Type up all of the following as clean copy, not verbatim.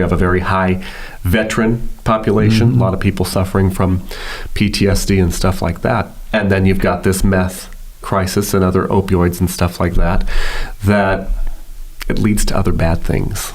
We have a very high veteran population, a lot of people suffering from PTSD and stuff like that. And then you've got this meth crisis and other opioids and stuff like that, that it leads to other bad things.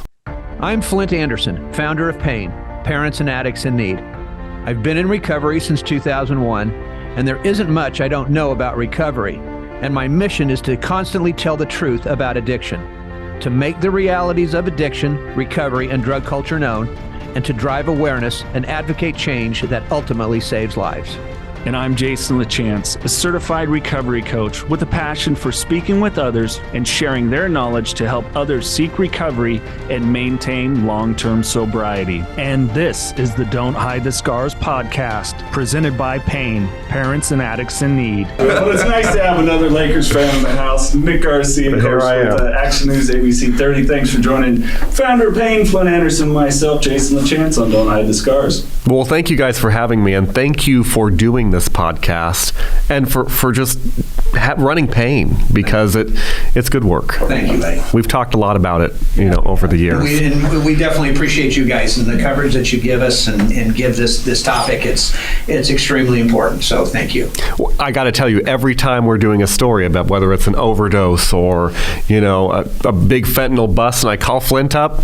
I'm Flindt Andersen, founder of PAIN, Parents and Addicts in Need. I've been in recovery since 2001, and there isn't much I don't know about recovery. And my mission is to constantly tell the truth about addiction, to make the realities of addiction, recovery, and drug culture known, and to drive awareness and advocate change that ultimately saves lives. And I'm Jason LaChance, a certified recovery coach with a passion for speaking with others and sharing their knowledge to help others seek recovery and maintain long-term sobriety. And this is the Don't Hide the Scars podcast, presented by PAIN, Parents and Addicts in Need. Well, it's nice to have another Lakers fan in the house. Nic Garcia, coach with Action News ABC 30. Thanks for joining founder of PAIN, Flindt Andersen, myself, Jason LaChance on Don't Hide the Scars. Well, thank you guys for having me, and thank you for doing this podcast and for just running PAIN, because it's good work. Thank you, buddy. We've talked a lot about it, over the years. We definitely appreciate you guys and the coverage that you give us and give this topic. It's extremely important, so thank you. Well, I got to tell you, every time we're doing a story about whether it's an overdose or, a big fentanyl bust, and I call Flindt up,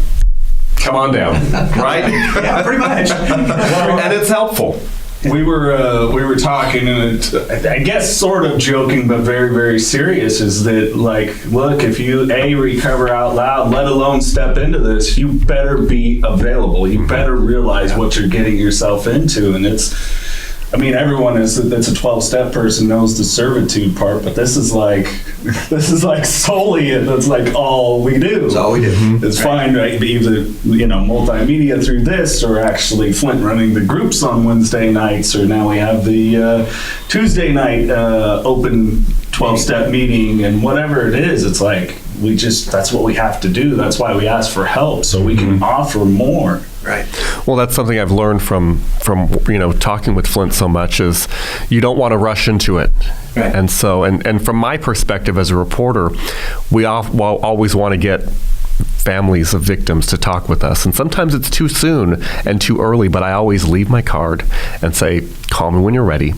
come on down, right? Yeah, pretty much. And it's helpful. We were talking, and I guess sort of joking, but very, very serious, is that, look, if you recover out loud, let alone step into this, you better be available. You better realize what you're getting yourself into, and everyone that's a 12-step person knows the servitude part, but this is like solely it. That's like all we do. It's all we do. It's fine, right? Either multimedia through this, or actually Flindt running the groups on Wednesday nights, or now we have the Tuesday night open 12-step meeting, and whatever it is, it's like that's what we have to do. That's why we ask for help, so we can offer more. Right. Well, that's something I've learned from talking with Flindt so much, is you don't want to rush into it. Right. And so, and from my perspective as a reporter, we always want to get families of victims to talk with us. And sometimes it's too soon and too early, but I always leave my card and say, call me when you're ready,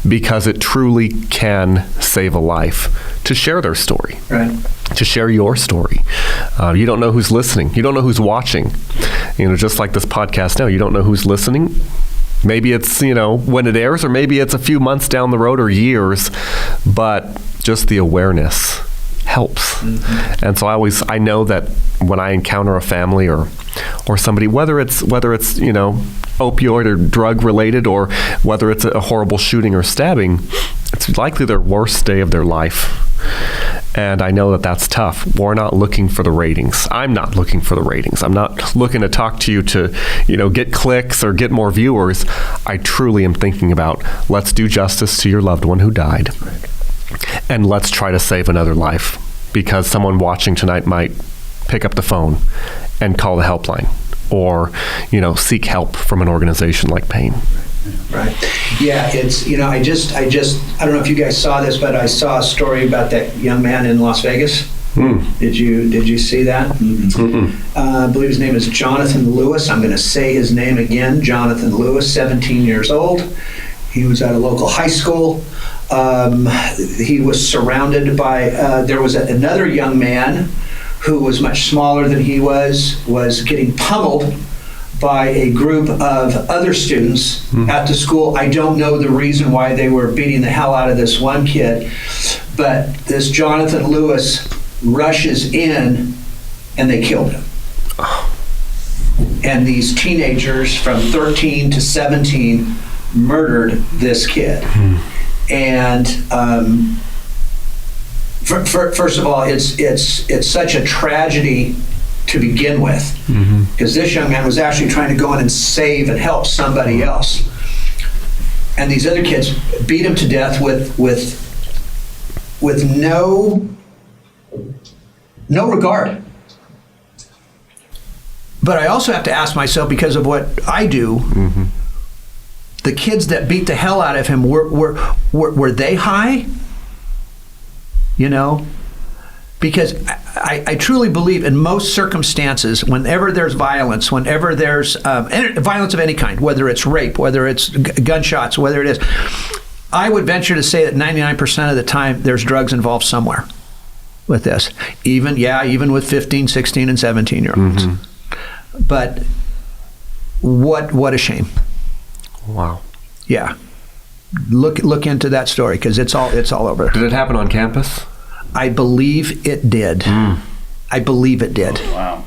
because it truly can save a life to share their story. Right. To share your story. You don't know who's listening. You don't know who's watching. Just like this podcast now, you don't know who's listening. Maybe it's, when it airs, or maybe it's a few months down the road or years, but just the awareness helps. Mm-hmm. And so I know that when I encounter a family or somebody, whether it's opioid or drug related, or whether it's a horrible shooting or stabbing, it's likely their worst day of their life. And I know that that's tough. We're not looking for the ratings. I'm not looking for the ratings. I'm not looking to talk to you to, get clicks or get more viewers. I truly am thinking about, let's do justice to your loved one who died. Right. And let's try to save another life, because someone watching tonight might pick up the phone and call the helpline, or, seek help from an organization like PAIN. Right. Yeah, it's, I don't know if you guys saw this, but I saw a story about that young man in Las Vegas. Did you see that? I believe his name is Jonathan Lewis. I'm going to say his name again. Jonathan Lewis, 17 years old. He was at a local high school. He was surrounded by, there was another young man who was much smaller than he was getting pummeled by a group of other students at the school. I don't know the reason why they were beating the hell out of this one kid, but this Jonathan Lewis rushes in and they killed him. And these teenagers from 13 to 17 murdered this kid. And first of all, it's such a tragedy to begin with, because this young man was actually trying to go in and save and help somebody else, and these other kids beat him to death with no regard. But I also have to ask myself, because of what I do, the kids that beat the hell out of him, were they high? Because I truly believe in most circumstances, whenever there's violence, whenever there's violence of any kind, whether it's rape, whether it's gunshots, whether it is, I would venture to say that 99% of the time there's drugs involved somewhere with this. Even with 15, 16, and 17-year-olds. Mm-hmm. But what a shame. Wow. Yeah. Look into that story, because it's all over. Did it happen on campus? I believe it did. I believe it did. Oh, wow.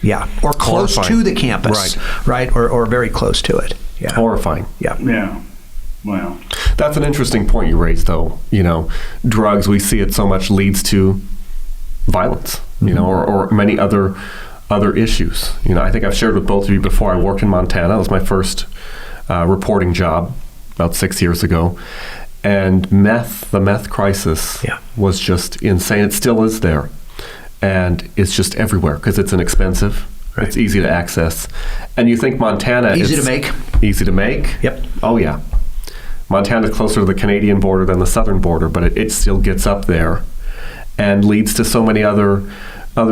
Yeah, or close Horrifying. to the campus, right? Or very close to it. Yeah. Horrifying. Yeah. Yeah. Wow. That's an interesting point you raised, though. Drugs, we see it so much leads to violence, or many other issues. I think I've shared with both of you before, I worked in Montana. It was my first reporting job about 6 years ago. And the meth crisis was just insane. It still is there. And it's just everywhere because it's inexpensive. Right. It's easy to access. And you think Montana Easy to make. Easy to make? Yep. Oh, yeah. Montana's closer to the Canadian border than the southern border, but it still gets up there and leads to so many other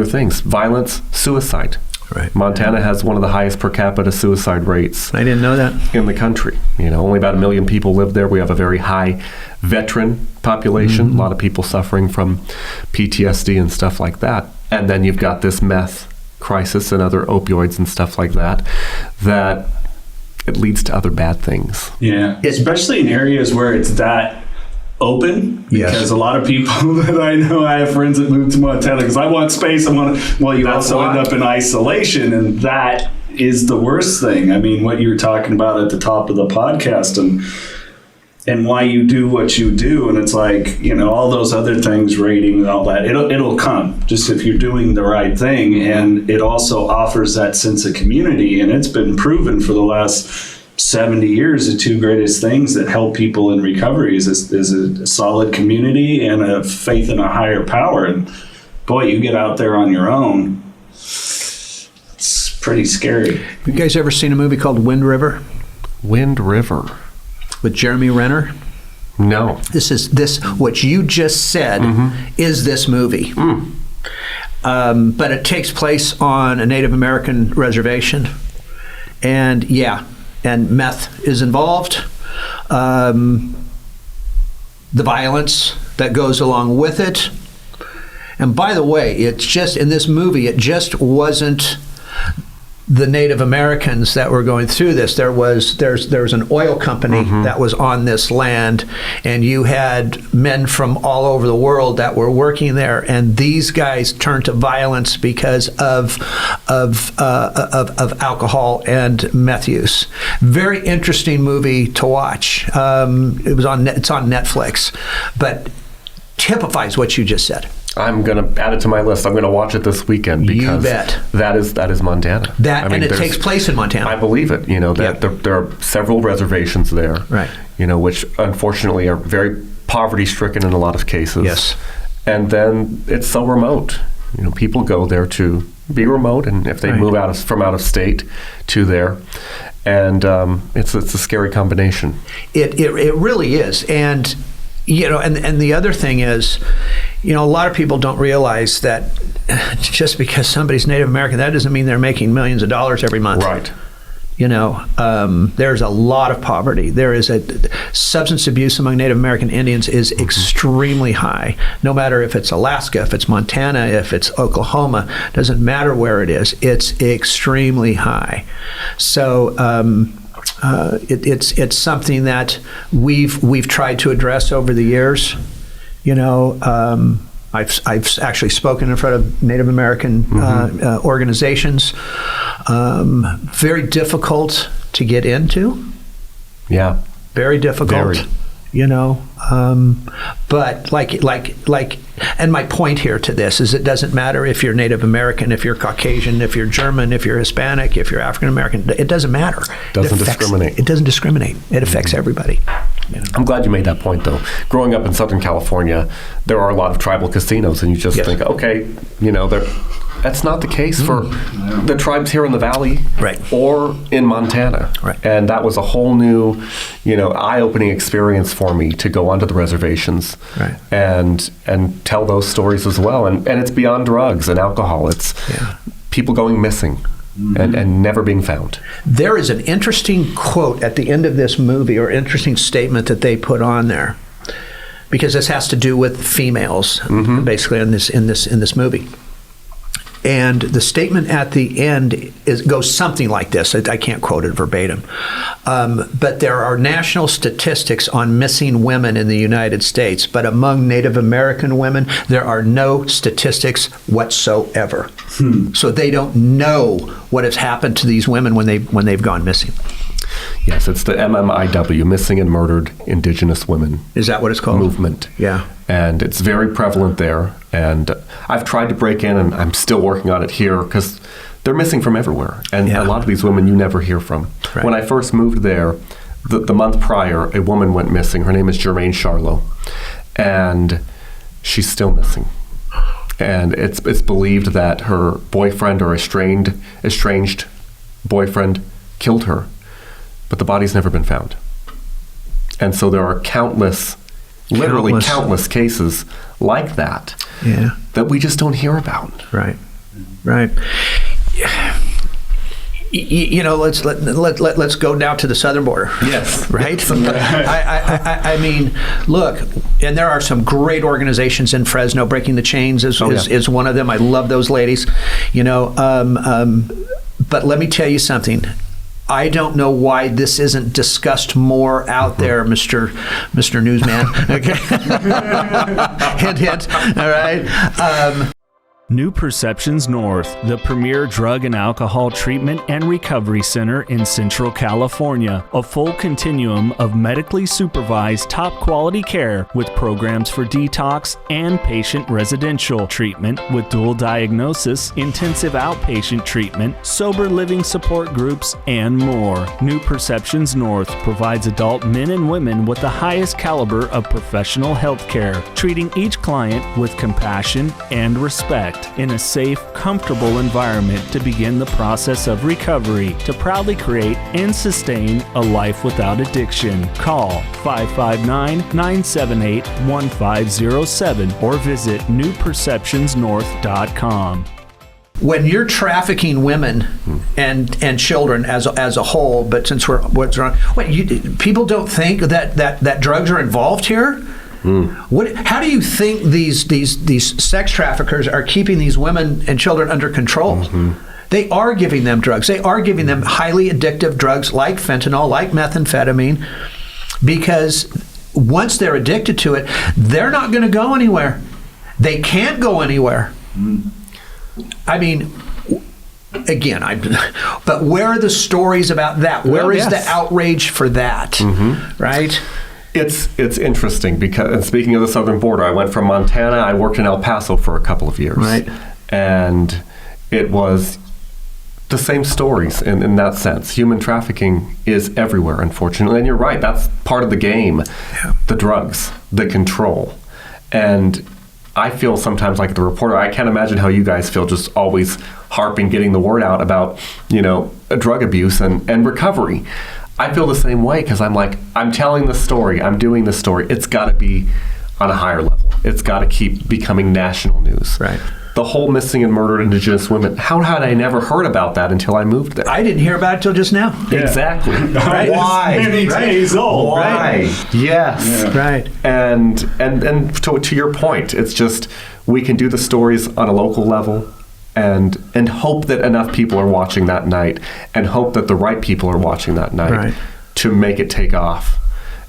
things. Violence, suicide. Right. Montana has one of the highest per capita suicide rates. I didn't know that. In the country. Only about 1 million people live there. We have a very high veteran population. A lot of people suffering from PTSD and stuff like that. And then you've got this meth crisis and other opioids and stuff like that it leads to other bad things. Yeah, especially in areas where it's that open, because a lot of people that I know, I have friends that moved to Montana because I want space. You also end up in isolation, and that is the worst thing. I mean, what you were talking about at the top of the podcast, and why you do what you do, and it's like, all those other things, rating and all that, it'll come just if you're doing the right thing. And it also offers that sense of community, and it's been proven for the last 70 years, the two greatest things that help people in recovery is a solid community and a faith in a higher power. And boy, you get out there on your own, it's pretty scary. You guys ever seen a movie called Wind River? Wind River. With Jeremy Renner? No. What you just said is this movie. But it takes place on a Native American reservation. And meth is involved. The violence that goes along with it. And by the way, it's just, in this movie, it just wasn't the Native Americans that were going through this. There's an oil company that was on this land, and you had men from all over the world that were working there, and these guys turned to violence because of alcohol and meth use. Very interesting movie to watch. It's on Netflix, but typifies what you just said. I'm going to add it to my list. I'm going to watch it this weekend because you bet. That is Montana. It takes place in Montana. I believe it. There are several reservations there. Right. Which unfortunately are very poverty-stricken in a lot of cases. Yes. And then it's so remote. People go there to be remote, and if they move from out of state to there, and it's a scary combination. It really is, and and the other thing is, a lot of people don't realize that just because somebody's Native American, that doesn't mean they're making millions of dollars every month. Right. There's a lot of poverty. There is substance abuse among Native American Indians is extremely high. No matter if it's Alaska, if it's Montana, if it's Oklahoma, doesn't matter where it is. It's extremely high. So it's something that we've tried to address over the years. I've actually spoken in front of Native American organizations. Very difficult to get into. Yeah. Very difficult. Very. But and my point here to this is, it doesn't matter if you're Native American, if you're Caucasian, if you're German, if you're Hispanic, if you're African American. It doesn't matter. Doesn't discriminate. It doesn't discriminate. It affects everybody. I'm glad you made that point, though. Growing up in Southern California, there are a lot of tribal casinos, and you just think, okay, That's not the case for the tribes here in the Valley Right. or in Montana. Right. And that was a whole new, eye-opening experience for me to go onto the reservations Right. and tell those stories as well. And it's beyond drugs and alcohol. It's people going missing and never being found. There is an interesting quote at the end of this movie, or interesting statement that they put on there, because this has to do with females, basically in this movie. And the statement at the end goes something like this. I can't quote it verbatim. But there are national statistics on missing women in the United States, but among Native American women, there are no statistics whatsoever. So they don't know what has happened to these women when they've gone missing. Yes, it's the MMIW, Missing and Murdered Indigenous Women. Is that what it's called? Movement. Yeah. And it's very prevalent there. And I've tried to break in, and I'm still working on it here because they're missing from everywhere. And a lot of these women you never hear from. Right. When I first moved there, the month prior, a woman went missing. Her name is Jermaine Charlo. And she's still missing. And it's believed that her boyfriend or estranged boyfriend killed her. But the body's never been found. And so there are literally countless cases like that that we just don't hear about. Right. Let's go down to the southern border. Yes. Right? I mean, look, and there are some great organizations in Fresno. Breaking the Chains is one of them. I love those ladies. But let me tell you something. I don't know why this isn't discussed more out there, Mr. Newsman. Okay. Hint, hint. All right. New Perceptions North, the premier drug and alcohol treatment and recovery center in Central California. A full continuum of medically supervised top quality care with programs for detox and patient residential treatment with dual diagnosis, intensive outpatient treatment, sober living support groups, and more. New Perceptions North provides adult men and women with the highest caliber of professional health care, treating each client with compassion and respect. In a safe, comfortable environment to begin the process of recovery to proudly create and sustain a life without addiction. Call 559-978-1507 or visit newperceptionsnorth.com. When you're trafficking women and children as a whole, but since people don't think that drugs are involved here? How do you think these sex traffickers are keeping these women and children under control? They are giving them drugs. They are giving them highly addictive drugs like fentanyl, like methamphetamine, because once they're addicted to it, they're not going to go anywhere. They can't go anywhere. I mean, again, but where are the stories about that? Where is the outrage for that? Right? It's interesting because, and speaking of the southern border, I went from Montana, I worked in El Paso for a couple of years. Right. And it was the same stories in that sense. Human trafficking is everywhere, unfortunately. And you're right, that's part of the game. The drugs, the control. And I feel sometimes like the reporter, I can't imagine how you guys feel, just always harping, getting the word out about, drug abuse and recovery. I feel the same way because I'm like, I'm telling the story, I'm doing the story. It's got to be on a higher level. It's got to keep becoming national news. Right. The whole missing and murdered Indigenous women, how had I never heard about that until I moved there? I didn't hear about it till just now. Exactly. Right. Why? Many days old. Why? Right. Yes. Yeah. Right. And to your point, it's just we can do the stories on a local level and hope that enough people are watching that night and hope that the right people are watching that night to make it take off.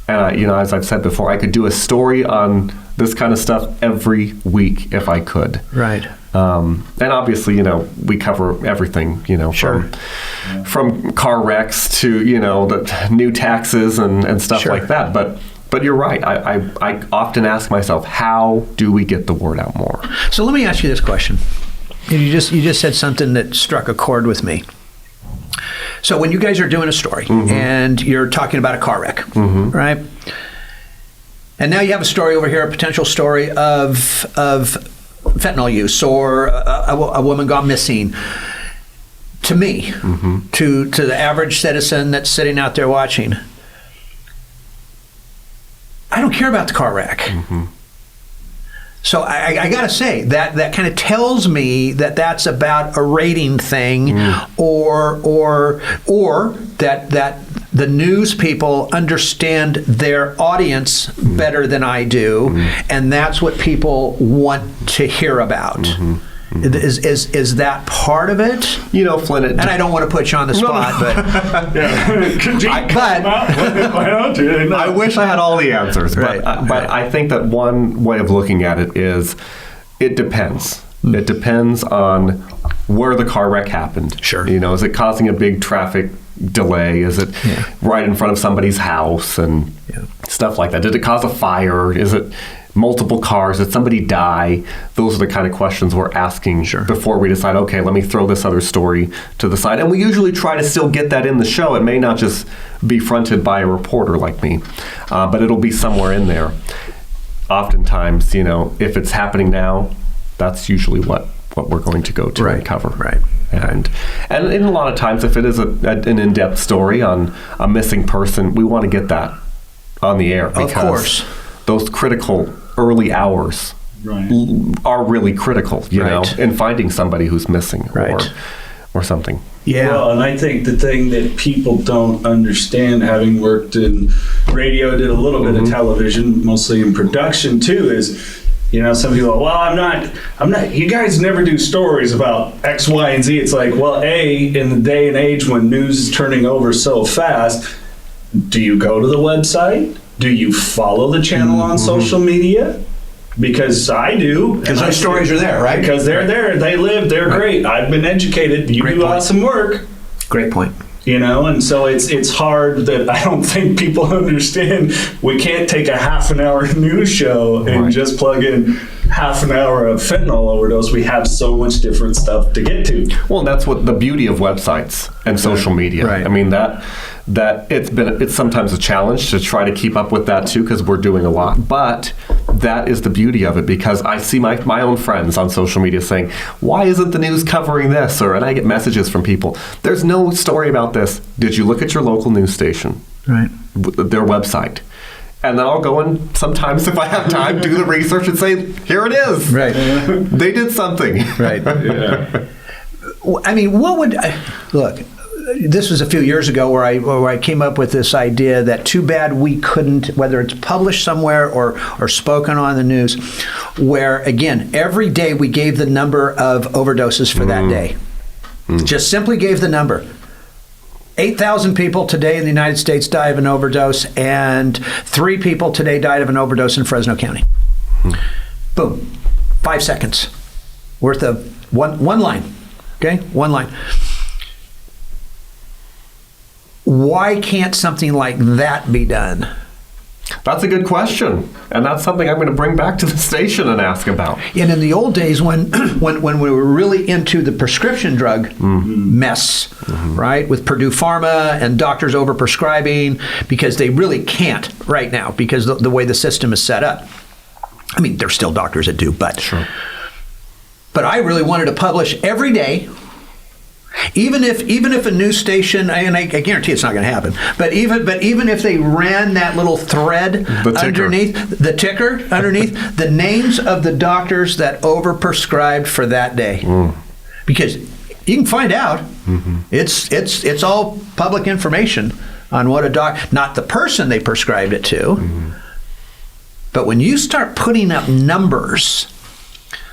And as I've said before, I could do a story on this kind of stuff every week if I could. Right. And obviously, we cover everything, from car wrecks to, the new taxes and stuff like that. But you're right. I often ask myself, how do we get the word out more? So let me ask you this question. You just said something that struck a chord with me. So when you guys are doing a story and you're talking about a car wreck, right? And now you have a story over here, a potential story of fentanyl use or a woman gone missing. To me, to the average citizen that's sitting out there watching, I don't care about the car wreck. So I got to say that kind of tells me that that's about a rating thing, or that the news people understand their audience better than I do, and that's what people want to hear about. Is that part of it? You know, Flindt. And I don't want to put you on the spot, but I wish I had all the answers. But I think that one way of looking at it is, it depends. It depends on where the car wreck happened. Sure. You know, is it causing a big traffic delay? Is it right in front of somebody's house and stuff like that? Did it cause a fire? Is it multiple cars? Did somebody die? Those are the kind of questions we're asking before we decide, okay, let me throw this other story to the side. And we usually try to still get that in the show. It may not just be fronted by a reporter like me, but it'll be somewhere in there. Oftentimes, you know, if it's happening now, that's usually what we're going to go to and cover. Right. And in a lot of times, if it is an in-depth story on a missing person, we want to get that on the air, because of course, those critical early hours are really critical, you know, in finding somebody who's missing or something. Yeah. Well, and I think the thing that people don't understand, having worked in radio, did a little bit of television, mostly in production too, is, you know, some people are, well, I'm not, you guys never do stories about X, Y, and Z. It's like, well, in the day and age when news is turning over so fast, do you go to the website? Do you follow the channel on social media? Because I do. Because those stories are there, right? Because they're there. They live. They're great. I've been educated. You do awesome work. Great point. You know, and so it's hard that I don't think people understand. We can't take a half an hour news show and just plug in half an hour of fentanyl overdose. We have so much different stuff to get to. Well, that's what the beauty of websites and social media. Right. I mean, that it's sometimes a challenge to try to keep up with that too, because we're doing a lot. But that is the beauty of it, because I see my own friends on social media saying, why isn't the news covering this? And I get messages from people, there's no story about this. Did you look at your local news station? Right. Their website. And then I'll go and sometimes, if I have time, do the research and say, here it is. Right. They did something. Right. I mean, what would look? This was a few years ago where I came up with this idea that too bad we couldn't, whether it's published somewhere or spoken on the news, where again every day we gave the number of overdoses for that day. Just simply gave the number. 8,000 people today in the United States die of an overdose, and 3 people today died of an overdose in Fresno County. Boom. 5 seconds worth of one line. Okay? One line. Why can't something like that be done? That's a good question, and that's something I'm going to bring back to the station and ask about. And in the old days, when we were really into the prescription drug mess, right, with Purdue Pharma and doctors overprescribing, because they really can't right now because the way the system is set up. I mean, there's still doctors that do, but but I really wanted to publish every day. Even if a news station, and I guarantee it's not going to happen, but even if they ran that little thread underneath the ticker underneath the names of the doctors that overprescribed for that day, because you can find out, it's all public information on what not the person they prescribed it to, but when you start putting up numbers.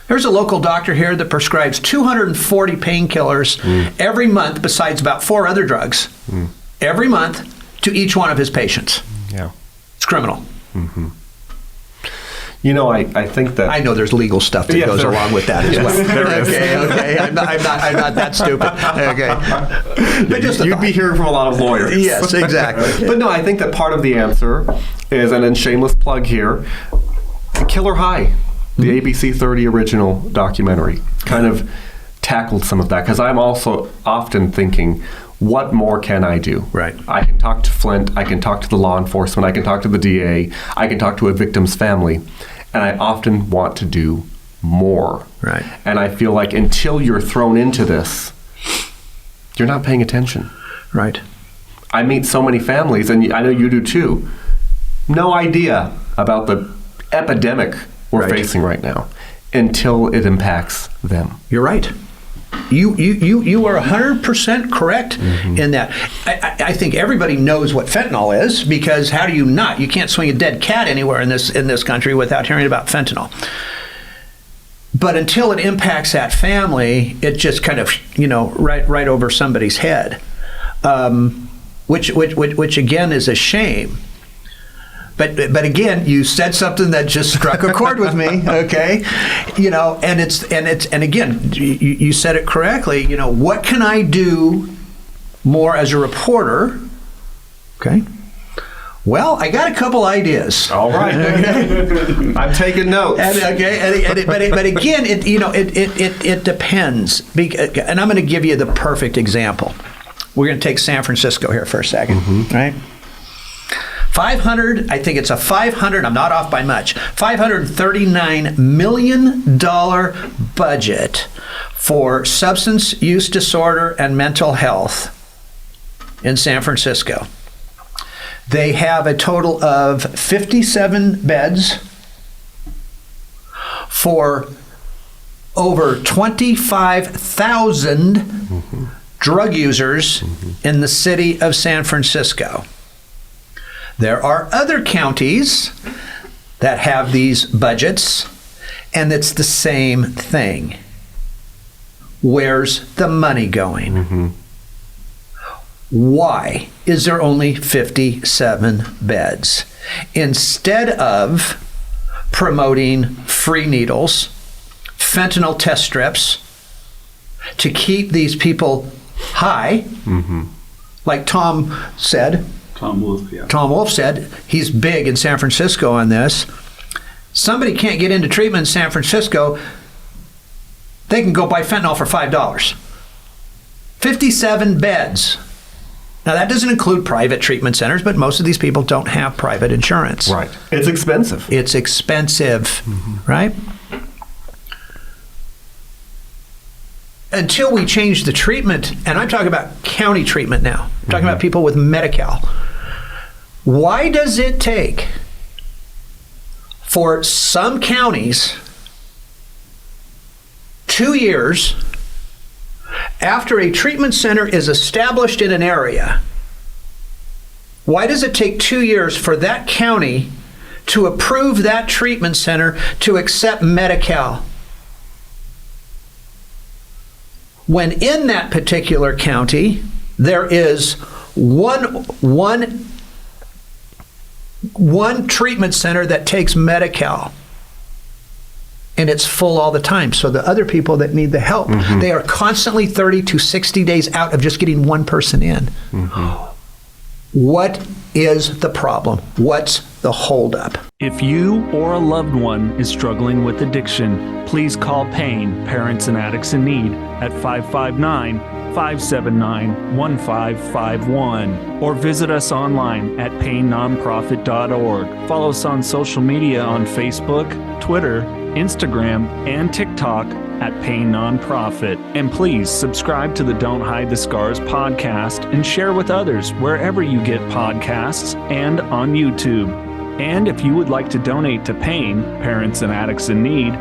There's a local doctor here that prescribes 240 painkillers every month, besides about 4 other drugs, every month to each one of his patients. Yeah. It's criminal. You know, I think that... I know there's legal stuff that goes along with that as well. There is. Okay. I'm not that stupid. Okay. But just You'd be hearing from a lot of lawyers. Yes, exactly. But no, I think that part of the answer is, and then shameless plug here, Killer High. The ABC 30 original documentary kind of tackled some of that, because I'm also often thinking, what more can I do? Right. I can talk to Flindt, I can talk to the law enforcement, I can talk to the DA, I can talk to a victim's family, and I often want to do more. Right. And I feel like until you're thrown into this, you're not paying attention. Right. I meet so many families, and I know you do too, no idea about the epidemic we're facing right now until it impacts them. You're right. You are 100% correct in that. I think everybody knows what fentanyl is, because how do you not? You can't swing a dead cat anywhere in this country without hearing about fentanyl. But until it impacts that family, it just kind of, right over somebody's head, which again is a shame. But again, you said something that just struck a chord with me. Okay, and again, you said it correctly. What can I do more as a reporter? Okay. Well, I got a couple ideas. All right. Okay. I'm taking notes. But again, it depends. And I'm going to give you the perfect example. We're going to take San Francisco here for a second, right? 500, I think it's a 500, I'm not off by much, $539 million budget for substance use disorder and mental health in San Francisco. They have a total of 57 beds for over 25,000 drug users in the city of San Francisco. There are other counties that have these budgets, and it's the same thing. Where's the money going? Why is there only 57 beds? Instead of promoting free needles, fentanyl test strips, to keep these people high, like Tom said, Tom Wolf, yeah. Tom Wolf said, he's big in San Francisco on this. Somebody can't get into treatment in San Francisco, they can go buy fentanyl for $5. 57 beds. Now, that doesn't include private treatment centers, but most of these people don't have private insurance. Right. It's expensive. It's expensive, right? Until we change the treatment, and I'm talking about county treatment now. I'm talking about people with Medi-Cal. Why does it take for some counties 2 years after a treatment center is established in an area? Why does it take 2 years for that county to approve that treatment center to accept Medi-Cal, when in that particular county there is one treatment center that takes Medi-Cal, and it's full all the time? So the other people that need the help, they are constantly 30 to 60 days out of just getting one person in. What is the problem? What's the holdup? If you or a loved one is struggling with addiction, please call PAIN, Parents and Addicts in Need, at 559-579-1551, or visit us online at painnonprofit.org. Follow us on social media on Facebook, Twitter, Instagram, and TikTok at Pain Nonprofit. And please subscribe to the Don't Hide the Scars podcast and share with others wherever you get podcasts and on YouTube. And if you would like to donate to PAIN, Parents and Addicts in Need,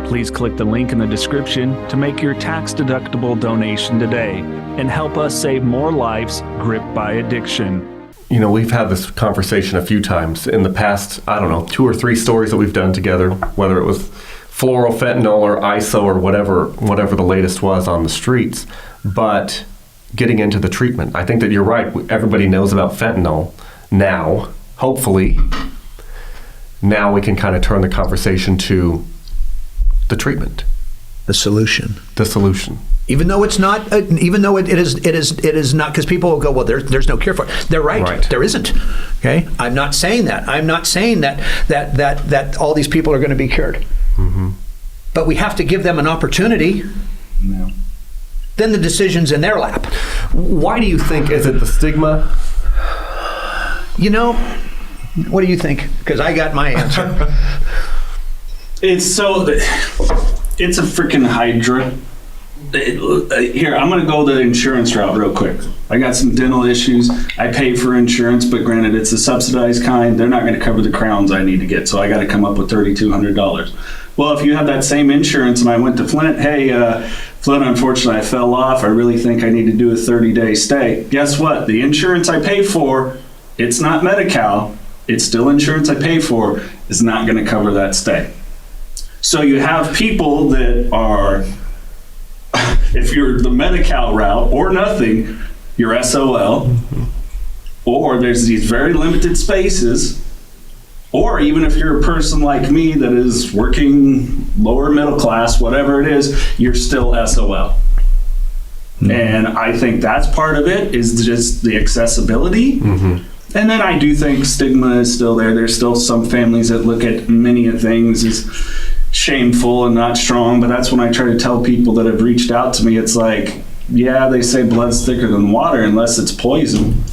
please click the link in the description to make your tax-deductible donation today and help us save more lives gripped by addiction. We've had this conversation a few times in the past, 2 or 3 stories that we've done together, whether it was floral fentanyl or ISO or whatever the latest was on the streets. But getting into the treatment, I think that you're right. Everybody knows about fentanyl now. Hopefully, now we can kind of turn the conversation to the treatment. The solution. The solution. Even though it's not, even though it is not, because people will go, well, there's no cure for it. They're right. There isn't. Okay, I'm not saying that. I'm not saying that all these people are going to be cured. But we have to give them an opportunity. No. Then the decision's in their lap. Why do you think? Is it the stigma? What do you think? Because I got my answer. It's so It's a freaking hydra. Here, I'm going to go the insurance route real quick. I got some dental issues. I pay for insurance, but granted, it's a subsidized kind. They're not going to cover the crowns I need to get, so I got to come up with $3,200. Well, if you have that same insurance and I went to Flindt, hey, Flindt, unfortunately, I fell off. I really think I need to do a 30-day stay. Guess what? The insurance I pay for, it's not Medi-Cal. It's still insurance I pay for, is not going to cover that stay. So you have people that are, if you're the Medi-Cal route or nothing, you're SOL, or there's these very limited spaces, or even if you're a person like me that is working lower middle class, whatever it is, you're still SOL. And I think that's part of it, is just the accessibility. And then I do think stigma is still there. There's still some families that look at many things as shameful and not strong, but that's when I try to tell people that have reached out to me, it's like, yeah, they say blood's thicker than water unless it's poison.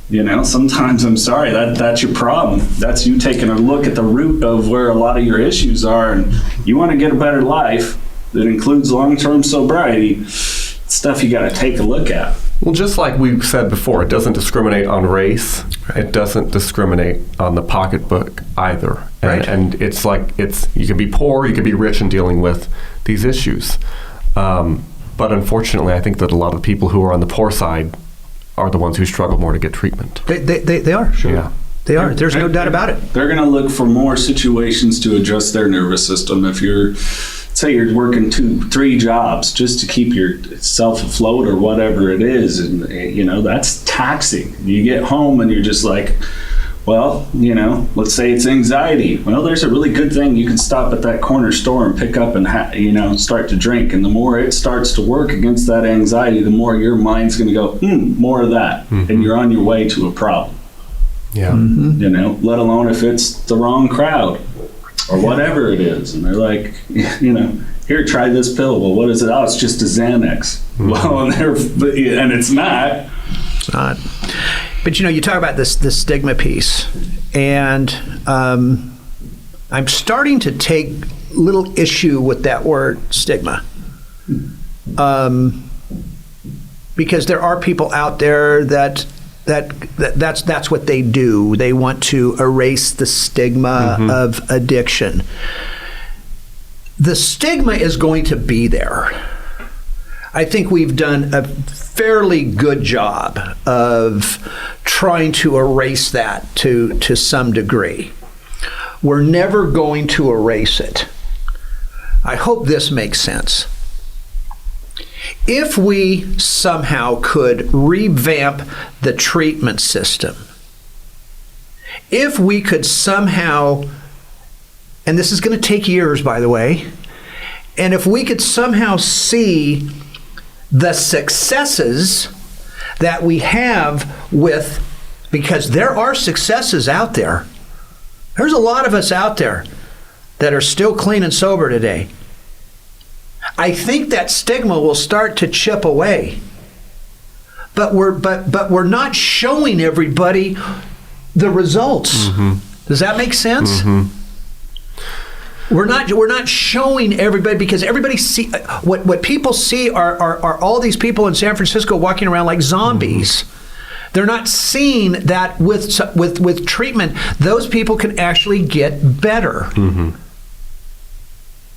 You know, sometimes, I'm sorry, that's your problem. That's you taking a look at the root of where a lot of your issues are, and you want to get a better life that includes long-term sobriety, stuff you got to take a look at. Well, just like we said before, it doesn't discriminate on race. Right. It doesn't discriminate on the pocketbook either. Right. And it's like, you can be poor, you can be rich in dealing with these issues. But unfortunately, I think that a lot of the people who are on the poor side are the ones who struggle more to get treatment. They are. Sure. Yeah. They are. There's no doubt about it. They're going to look for more situations to adjust their nervous system. If you're, say you're working 2-3 jobs just to keep yourself afloat or whatever it is, and you know, that's taxing. You get home and you're just like, well, you know, let's say it's anxiety. Well, there's a really good thing. You can stop at that corner store and pick up and, you know, start to drink. And the more it starts to work against that anxiety, the more your mind's going to go, more of that. And you're on your way to a problem. Yeah. You know, let alone if it's the wrong crowd or whatever it is. And they're like, you know, here, try this pill. Well, what is it? Oh, it's just a Xanax. Well, and it's not. It's not. But, you know, you talk about this stigma piece, and I'm starting to take little issue with that word stigma. Because there are people out there that's what they do. They want to erase the stigma of addiction. The stigma is going to be there. I think we've done a fairly good job of trying to erase that to some degree. We're never going to erase it. I hope this makes sense. If we somehow could revamp the treatment system, if we could somehow, and this is going to take years, by the way, and if we could somehow see the successes that we have with, because there are successes out there. There's a lot of us out there that are still clean and sober today. I think that stigma will start to chip away. But we're not showing everybody the results. Does that make sense? We're not showing everybody, because everybody see what people see are all these people in San Francisco walking around like zombies. They're not seeing that with treatment, those people can actually get better.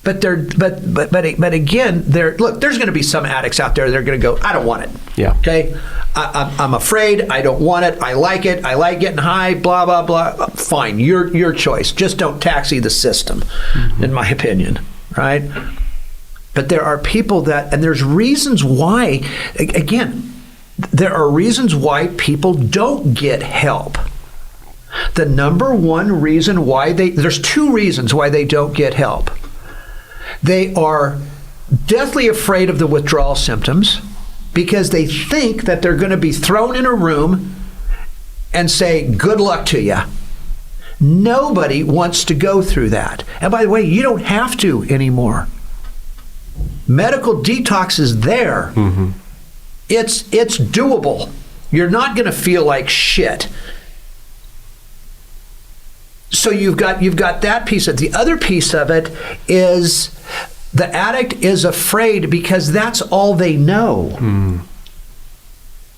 But again, look, there's going to be some addicts out there that are going to go, I don't want it. Yeah. Okay. I'm afraid. I don't want it. I like it. I like getting high. Blah blah blah. Fine. Your choice. Just don't taxi the system, in my opinion. Right. But there are people that, and there's reasons why. Again, there are reasons why people don't get help. The number one reason why there's 2 reasons why they don't get help. They are deathly afraid of the withdrawal symptoms because they think that they're going to be thrown in a room and say, good luck to you. Nobody wants to go through that. And by the way, you don't have to anymore. Medical detox is there. It's doable. You're not going to feel like shit. So you've got that piece of it. The other piece of it is The addict is afraid because that's all they know.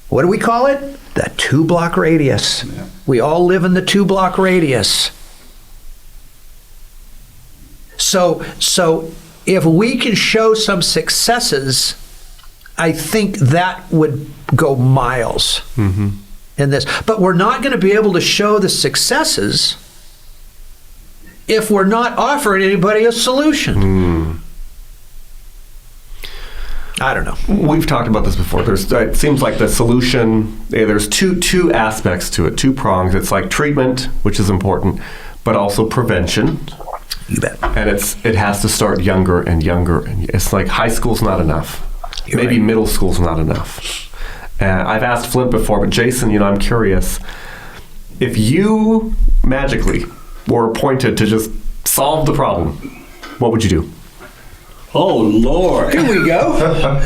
What do we call it? The 2-block radius. Yeah. We all live in the 2-block radius. So if we can show some successes, I think that would go miles in this. But we're not going to be able to show the successes if we're not offering anybody a solution. I don't know. We've talked about this before. It seems like the solution, there's two aspects to it, 2 prongs. It's like treatment, which is important, but also prevention. You bet. And it has to start younger and younger. And it's like high school's not enough. You're Maybe right. middle school's not enough. I've asked Flindt before, but Jason, I'm curious. If you magically were appointed to just solve the problem, what would you do? Oh, Lord. Here we go.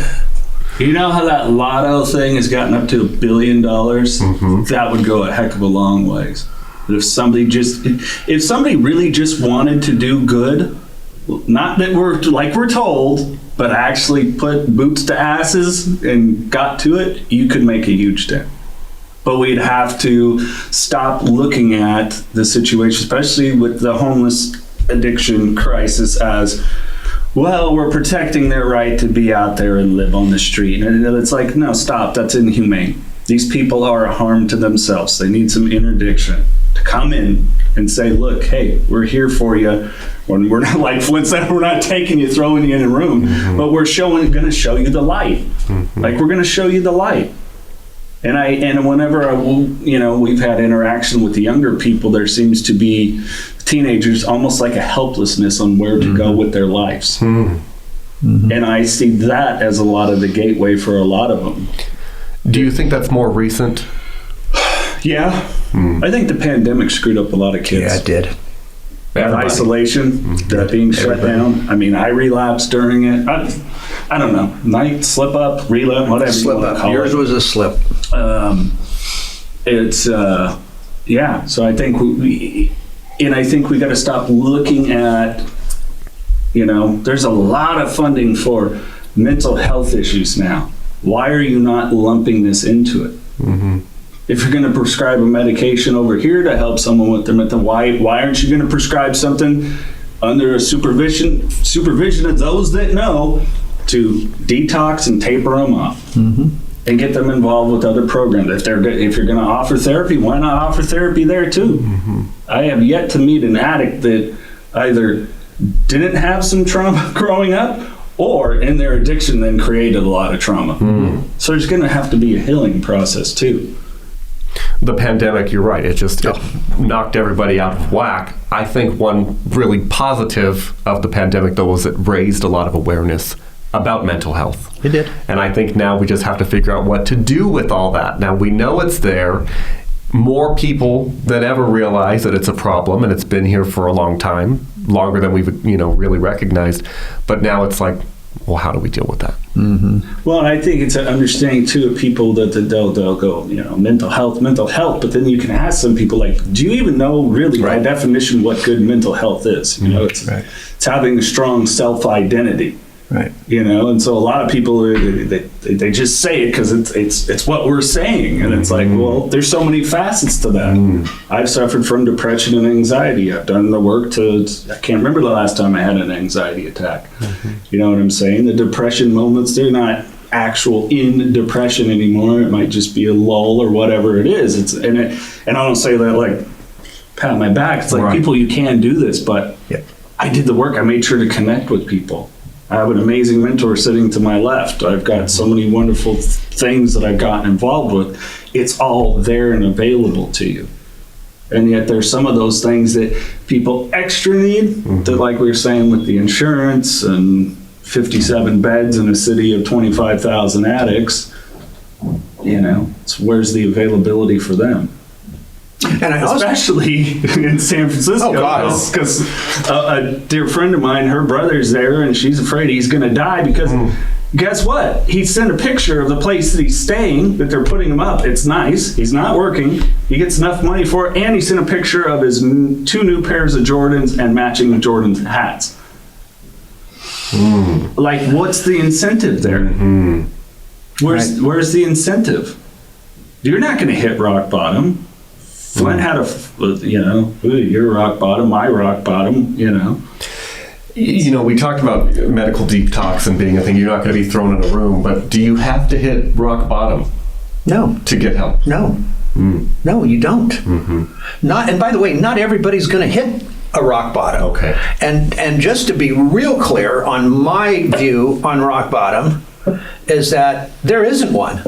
You know how that lotto thing has gotten up to $1 billion? That would go a heck of a long ways. But if somebody really just wanted to do good, not that we're told, but actually put boots to asses and got to it, you could make a huge dent. But we'd have to stop looking at the situation, especially with the homeless addiction crisis, as, well, we're protecting their right to be out there and live on the street. And it's like, no, stop, that's inhumane. These people are a harm to themselves. They need some interdiction to come in and say, look, hey, we're here for you. When we're not, like Flindt said, we're not taking you, throwing you in a room, but we're going to show you the light. Like, we're going to show you the light. And whenever we've had interaction with the younger people, there seems to be teenagers almost like a helplessness on where to go with their lives. And I see that as a lot of the gateway for a lot of them. Do you think that's more recent? Yeah. I think the pandemic screwed up a lot of kids. Yeah, it did. That isolation, that being shut down. I mean, I relapsed during it. I don't know. Night, slip up, relapse, whatever you want to call Yours it. was a slip. Yeah. So I think we got to stop looking at, there's a lot of funding for mental health issues now. Why are you not lumping this into it? If you're going to prescribe a medication over here to help someone with their mental, why aren't you going to prescribe something under a supervision of those that know to detox and taper them off and get them involved with other programs? If you're going to offer therapy, why not offer therapy there too? I have yet to meet an addict that either didn't have some trauma growing up or in their addiction then created a lot of trauma. So there's going to have to be a healing process too. The pandemic, you're right, it knocked everybody out of whack. I think one really positive of the pandemic, though, was it raised a lot of awareness about mental health. It did. And I think now we just have to figure out what to do with all that. Now, we know it's there. More people than ever realize that it's a problem, and it's been here for a long time, longer than we've really recognized. But now it's like, well, how do we deal with that? Well, I think it's an understanding too of people that they'll go, mental health, but then you can ask some people like, do you even know really by definition what good mental health is? It's having a strong self-identity. Right. And so a lot of people they just say it because it's what we're saying, and it's like, well, there's so many facets to that. I've suffered from depression and anxiety. I've done the work I can't remember the last time I had an anxiety attack. You know what I'm saying? The depression moments, they're not actual in depression anymore. It might just be a lull or whatever it is. And I don't say that like pat my back. It's like, people, you can do this, but I did the work. I made sure to connect with people. I have an amazing mentor sitting to my left. I've got so many wonderful things that I've gotten involved with. It's all there and available to you. And yet there's some of those things that people extra need, that like we were saying with the insurance and 57 beds in a city of 25,000 addicts, it's where's the availability for them? And especially in San Francisco, because a dear friend of mine, her brother's there, and she's afraid he's going to die because guess what? He sent a picture of the place that he's staying, that they're putting him up. It's nice. He's not working. He gets enough money for it, and he sent a picture of his 2 new pairs of Jordans and matching Jordans hats. Like, what's the incentive there? Where's the incentive? You're not going to hit rock bottom. Flindt had your rock bottom, my rock bottom, We talked about medical detox and being a thing. You're not going to be thrown in a room, but do you have to hit rock bottom? No. To get help? No. No, you don't. And by the way, not everybody's going to hit a rock bottom. Okay. And just to be real clear on my view on rock bottom is that there isn't one.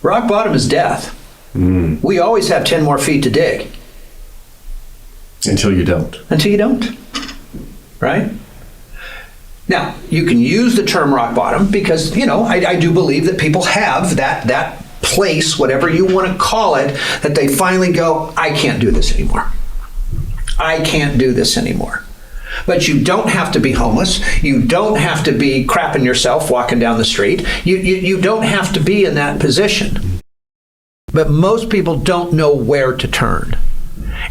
Rock bottom is death. We always have 10 more feet to dig. Until you don't. Until you don't. Right? Now, you can use the term rock bottom because, I do believe that people have that place, whatever you want to call it, that they finally go, I can't do this anymore. I can't do this anymore. But you don't have to be homeless. You don't have to be crapping yourself walking down the street. You don't have to be in that position. But most people don't know where to turn.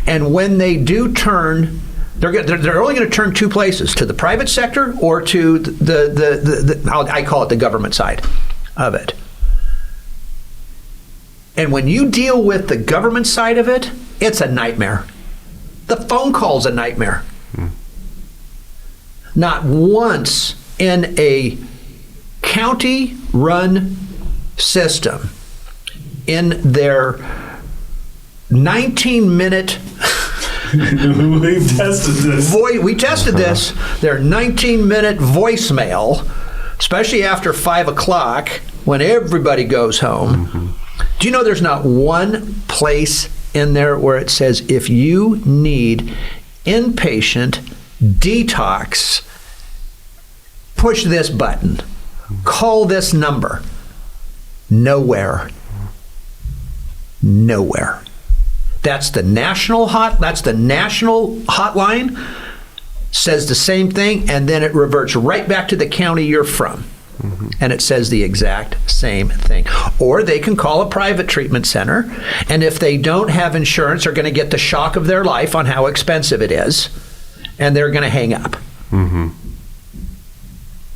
And when they do turn, they're only going to turn two places, to the private sector or to I call it the government side of it. And when you deal with the government side of it, it's a nightmare. The phone call's a nightmare. Not once in a county-run system in their 19-minute we tested this. We tested this. Their 19-minute voicemail, especially after 5 o'clock when everybody goes home. Do you know there's not one place in there where it says if you need inpatient detox, push this button, call this number? Nowhere. That's the national hotline, says the same thing, and then it reverts right back to the county you're from. And it says the exact same thing. Or they can call a private treatment center, and if they don't have insurance, are going to get the shock of their life on how expensive it is, and they're going to hang up.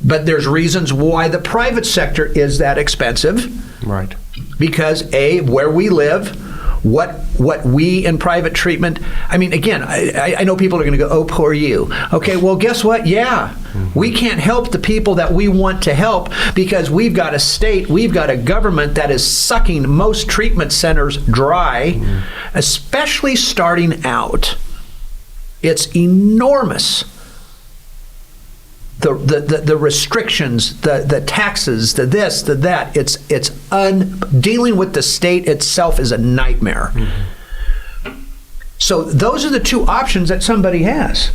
But there's reasons why the private sector is that expensive. Right. Because where we live, what we in private treatment, again, I know people are going to go, oh, poor you. Okay, well, guess what? Yeah, we can't help the people that we want to help because we've got a state, we've got a government that is sucking most treatment centers dry, especially starting out. It's enormous. The restrictions, the taxes, the this, the that, dealing with the state itself is a nightmare. So those are the two options that somebody has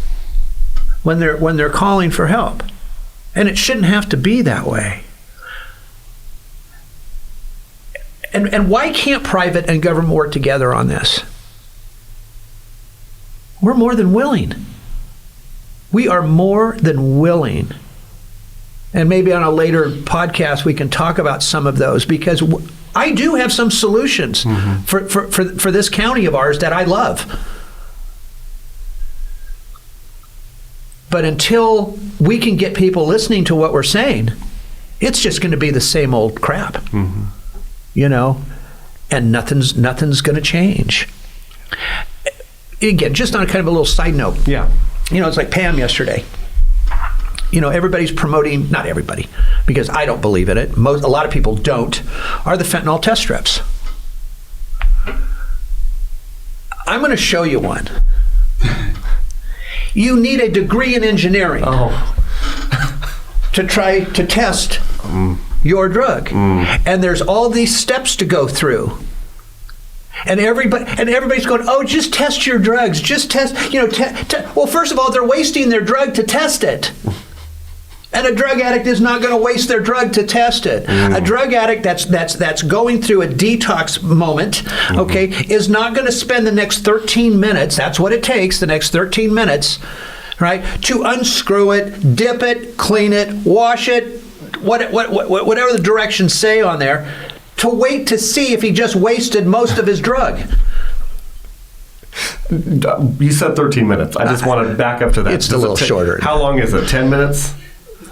when they're calling for help. And it shouldn't have to be that way. And why can't private and government work together on this? We're more than willing. We are more than willing. And maybe on a later podcast we can talk about some of those because I do have some solutions for this county of ours that I love. But until we can get people listening to what we're saying, it's just going to be the same old crap. And nothing's going to change. Again, just on a kind of a little side note. Yeah. It's like Pam yesterday. Everybody's promoting, not everybody, because I don't believe in it. A lot of people don't, are the fentanyl test strips. I'm going to show you one. You need a degree in engineering to try to test your drug. And there's all these steps to go through. And everybody's going, oh, just test your drugs. Just test, well, first of all, they're wasting their drug to test it. And a drug addict is not going to waste their drug to test it. A drug addict that's going through a detox moment, is not going to spend the next 13 minutes, that's what it takes, the next 13 minutes, right, to unscrew it, dip it, clean it, wash it, whatever the directions say on there, to wait to see if he just wasted most of his drug. You said 13 minutes. I just want to back up to that. It's a little shorter. How long is it? 10 minutes?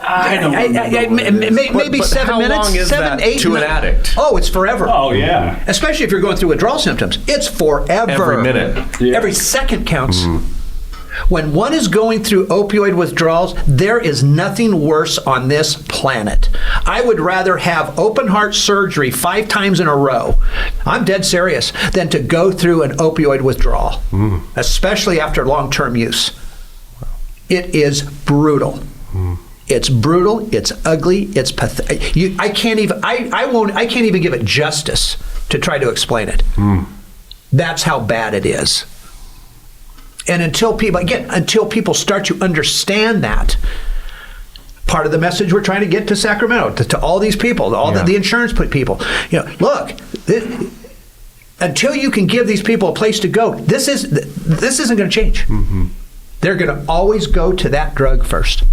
I don't remember maybe But 7 how minutes. long is 7, that 8 to an addict? Oh, it's forever. Oh, yeah. Especially if you're going through withdrawal symptoms. It's forever. Every minute. Yeah. Every second counts. When one is going through opioid withdrawals, there is nothing worse on this planet. I would rather have open heart surgery 5 times in a row, I'm dead serious, than to go through an opioid withdrawal, especially after long-term use. It is brutal. It's brutal. It's ugly. It's pathetic. I can't even give it justice to try to explain it. That's how bad it is. And until people start to understand that, part of the message we're trying to get to Sacramento, to all these people, the insurance people, look, until you can give these people a place to go, this isn't going to change. They're going to always go to that drug first.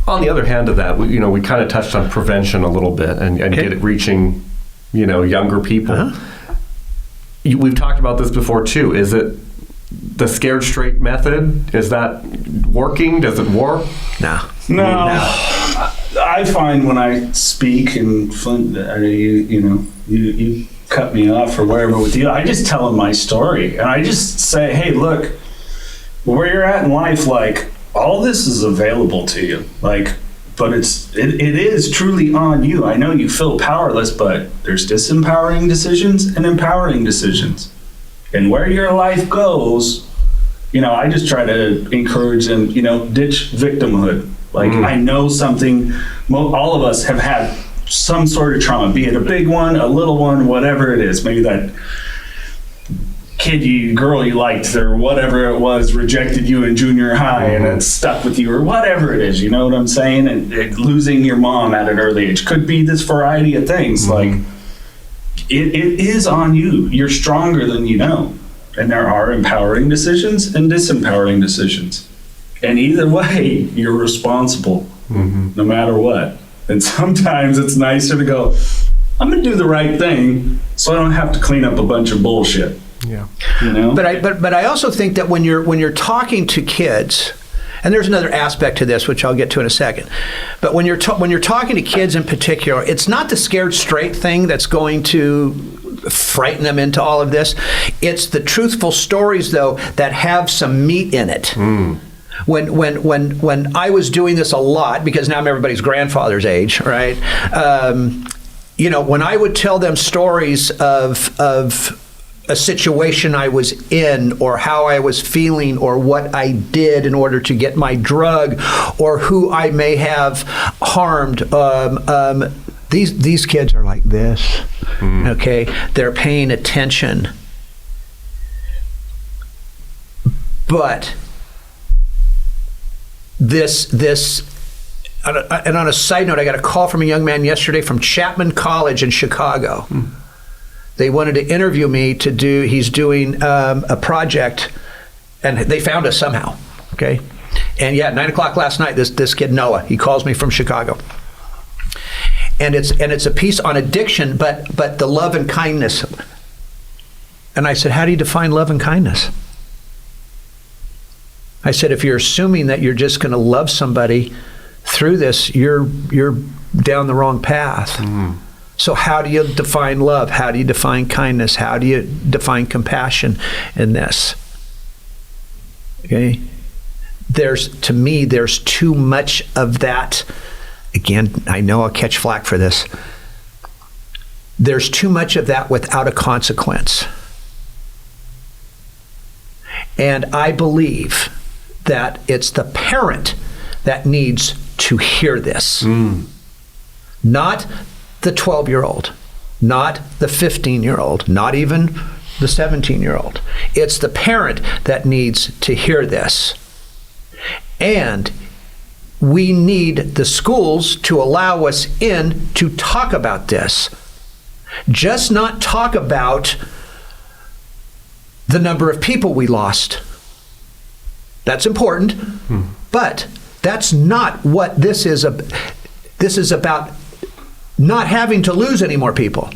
On the other hand of that, we kind of touched on prevention a little bit and get it reaching, younger people. We've talked about this before too. Is it the scared straight method? Is that working? Does it work? No. I find when I speak and Flindt, you cut me off or whatever with you, I just tell them my story and I just say, hey, look, where you're at in life, like all this is available to you, like, but it is truly on you. I know you feel powerless, but there's disempowering decisions and empowering decisions. And where your life goes, I just try to encourage them, ditch victimhood. Like, I know something, all of us have had some sort of trauma, be it a big one, a little one, whatever it is. Maybe that girl you liked or whatever it was rejected you in junior high and it stuck with you or whatever it is, you know what I'm saying? And losing your mom at an early age could be this variety of things. Like, it is on you. You're stronger than you know. And there are empowering decisions and disempowering decisions. And either way, you're responsible, no matter what. And sometimes it's nicer to go, I'm going to do the right thing so I don't have to clean up a bunch of bullshit. Yeah. But I also think that when you're talking to kids, and there's another aspect to this, which I'll get to in a second. But when you're talking to kids in particular, it's not the scared straight thing that's going to frighten them into all of this. It's the truthful stories, though, that have some meat in it. When I was doing this a lot, because now I'm everybody's grandfather's age, right? When I would tell them stories of a situation I was in or how I was feeling or what I did in order to get my drug or who I may have harmed. These kids are like this, okay? They're paying attention. But and on a side note, I got a call from a young man yesterday from Chapman College in Chicago. They wanted to interview me he's doing a project, and they found us somehow, okay? And 9:00 last night, this kid, Noah, he calls me from Chicago. And it's a piece on addiction, but the love and kindness. And I said, how do you define love and kindness? I said, if you're assuming that you're just going to love somebody through this, you're down the wrong path. So how do you define love? How do you define kindness? How do you define compassion in this? Okay? To me, there's too much of that. Again, I know I'll catch flack for this. There's too much of that without a consequence. And I believe that it's the parent that needs to hear this. Not the 12-year-old, not the 15-year-old, not even the 17-year-old. It's the parent that needs to hear this. And we need the schools to allow us in to talk about this. Just not talk about the number of people we lost. That's important, but that's not what this is. This is about not having to lose any more people.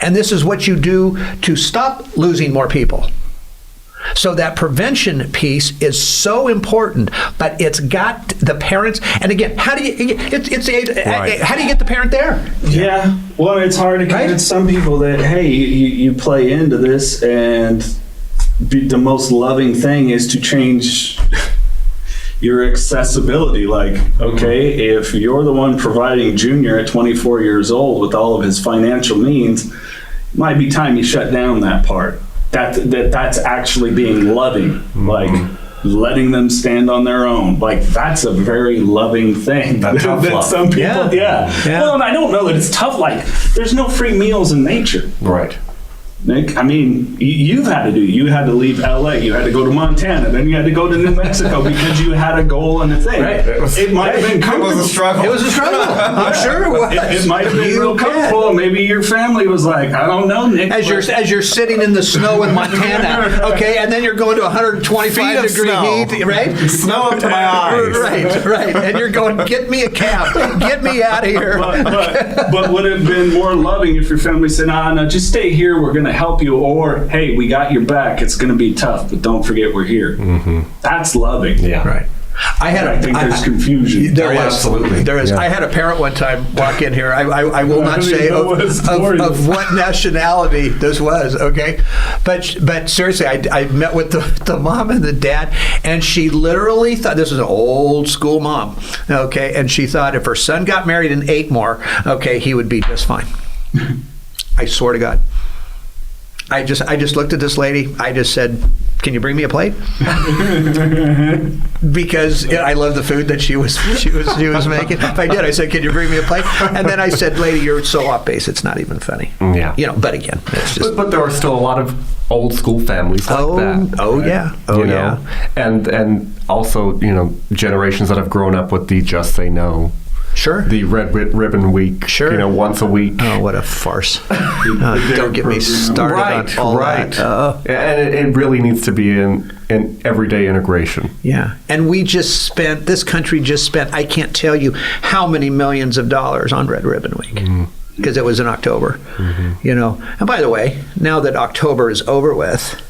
And this is what you do to stop losing more people. So that prevention piece is so important, but it's got the parents. And again, how do you? How do you get the parent there? Yeah. Well, it's hard to convince some people that, hey, you play into this, and the most loving thing is to change your accessibility. Like, okay, if you're the one providing Junior at 24 years old with all of his financial means, it might be time you shut down that part. That's actually being loving, like letting them stand on their own. Like, that's a very loving thing. That some people, yeah. Well, and I don't know that it's tough. Like, there's no free meals in nature. Right. Nick, I mean, you had to leave LA, you had to go to Montana, then you had to go to New Mexico because you had a goal and a thing. Right. It might have been comfortable. It was a struggle. It was a struggle. I'm sure it was. It might have been real comfortable. Maybe your family was like, I don't know, Nick. As you're sitting in the snow in Montana, okay, and then you're going to 125 degree heat, right? Snow up to my eyes. Right. And you're going, get me a cab, get me out of here. But would it have been more loving if your family said, no, just stay here, we're going to help you, or hey, we got your back, it's going to be tough, but don't forget we're here. That's loving. Yeah. Right. I think there's confusion. There is. Absolutely. There is. Yeah. I had a parent one time walk in here. I will not say of what nationality this was, okay? But seriously, I met with the mom and the dad, and she literally thought, this is an old school mom, okay? And she thought if her son got married and ate more, okay, he would be just fine. I swear to God. I just looked at this lady. I just said, "Can you bring me a plate?" Because I love the food that she was making. If I did, I said, "Can you bring me a plate?" And then I said, "Lady, you're so off base. It's not even funny." Yeah. But again, it's just. But there are still a lot of old school families like that. Oh yeah. Oh yeah. And also, generations that have grown up with the just say no. Sure. The red ribbon week. Sure. Once a week. Oh, what a farce! Don't get me started on all that. And it really needs to be in everyday integration. Yeah. And this country just spent, I can't tell you how many millions of dollars on Red Ribbon Week. Because it was in October. And by the way, now that October is over with,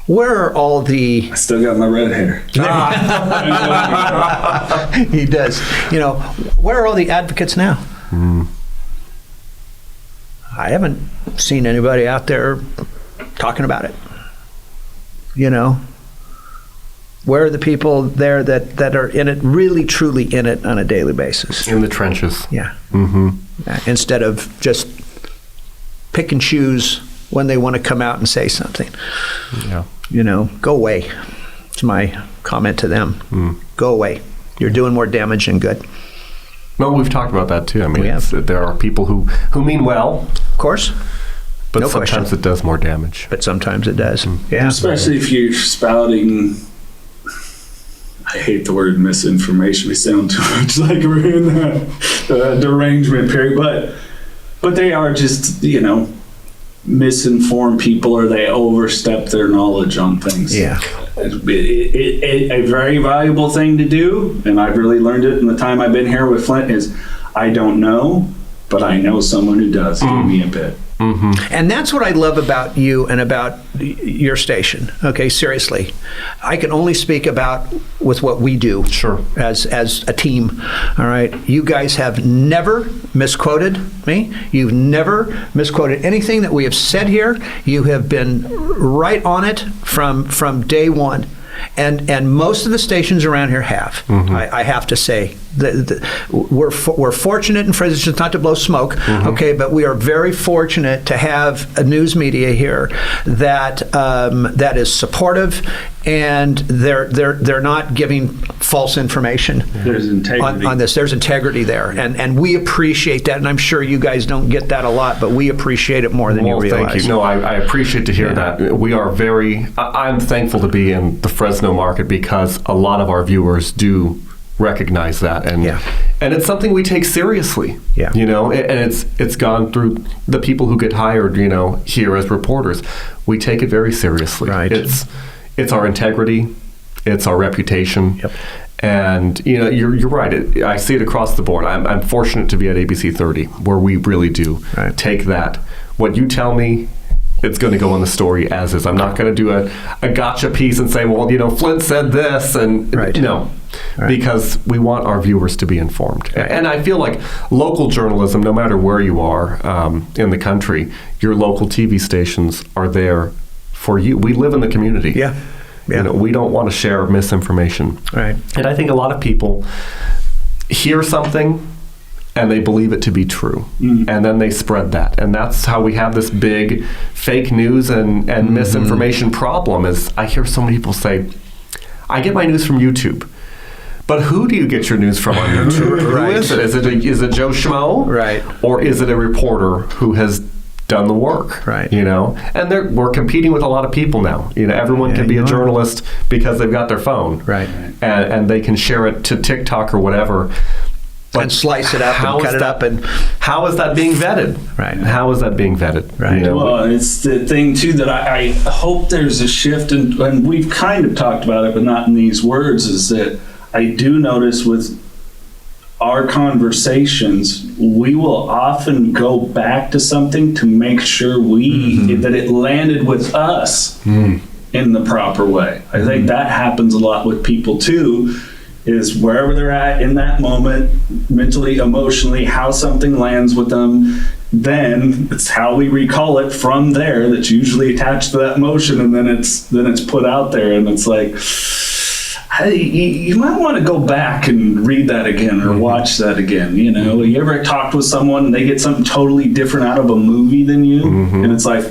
where are all the... I still got my red hair. He does. Where are all the advocates now? I haven't seen anybody out there talking about it. Where are the people there that are in it, really, truly in it on a daily basis? In the trenches. Yeah. Instead of just pick and choose when they want to come out and say something. Yeah. Go away. It's my comment to them. Go away. You're doing more damage than good. Well, we've talked about that too. I mean, there are people who mean well. Of course. But No sometimes question. it does more damage. But sometimes it does. Yeah. Especially if you're spouting, I hate the word misinformation. We sound too much like we're in the derangement period. But they are just, misinformed people, or they overstep their knowledge on things. Yeah. A very valuable thing to do, and I've really learned it in the time I've been here with Flindt, is I don't know, but I know someone who does. Give me a bit. And that's what I love about you and about your station. Okay, seriously. I can only speak about with what we do. Sure. As a team. All right. You guys have never misquoted me. You've never misquoted anything that we have said here. You have been right on it from day one. And most of the stations around here have. I have to say, we're fortunate in Fresno, not to blow smoke, okay, but we are very fortunate to have a news media here that is supportive, and they're not giving false information. There's integrity on this. There's integrity there, and we appreciate that. And I'm sure you guys don't get that a lot, but we appreciate it more than you realize. Thank you. No, I appreciate to hear that. We are I'm thankful to be in the Fresno market because a lot of our viewers do recognize that, and it's something we take seriously. Yeah. And it's gone through the people who get hired, here as reporters. We take it very seriously. Right. It's our integrity, it's our reputation. Yep. And you're right. I see it across the board. I'm fortunate to be at ABC 30, where we really do take that. What you tell me, it's going to go in the story as is. I'm not going to do a gotcha piece and say, well, Flindt said this, and no. Right. Because we want our viewers to be informed. And I feel like local journalism, no matter where you are in the country, your local TV stations are there for you. We live in the community. Yeah. We don't want to share misinformation. Right. And I think a lot of people hear something and they believe it to be true. And then they spread that. And that's how we have this big fake news and misinformation problem. Is I hear so many people say, I get my news from YouTube. But who do you get your news from on YouTube? Right. Who is it? Is it Joe Schmo? Right. Or is it a reporter who has done the work? Right. And we're competing with a lot of people now. Everyone can be a journalist because they've got their phone. Right. And they can share it to TikTok or whatever. But and slice it up and cut it up. And how is that being vetted? Right. How is that being vetted? Right. Well, it's the thing, too, that I hope there's a shift, and we've kind of talked about it, but not in these words, is that I do notice with our conversations, we will often go back to something to make sure that it landed with us in the proper way. I think that happens a lot with people, too, is wherever they're at in that moment, mentally, emotionally, how something lands with them, then it's how we recall it from there that's usually attached to that emotion, and then it's put out there, and it's like, you might want to go back and read that again or watch that again. You ever talked with someone and they get something totally different out of a movie than you, and it's like,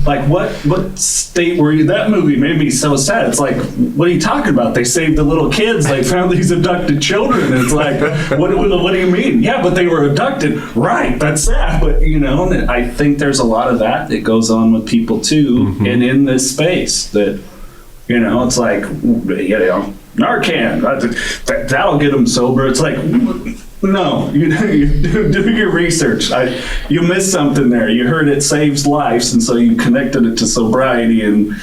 like what state were you? That movie made me so sad. It's like, what are you talking about? They saved the little kids. They found these abducted children. And it's like, what do you mean? Yeah, but they were abducted. Right, that's sad. But and I think there's a lot of that goes on with people too, and in this space that. It's like, Narcan, that'll get them sober. It's like, no, you do your research. You missed something there. You heard it saves lives, and so you connected it to sobriety and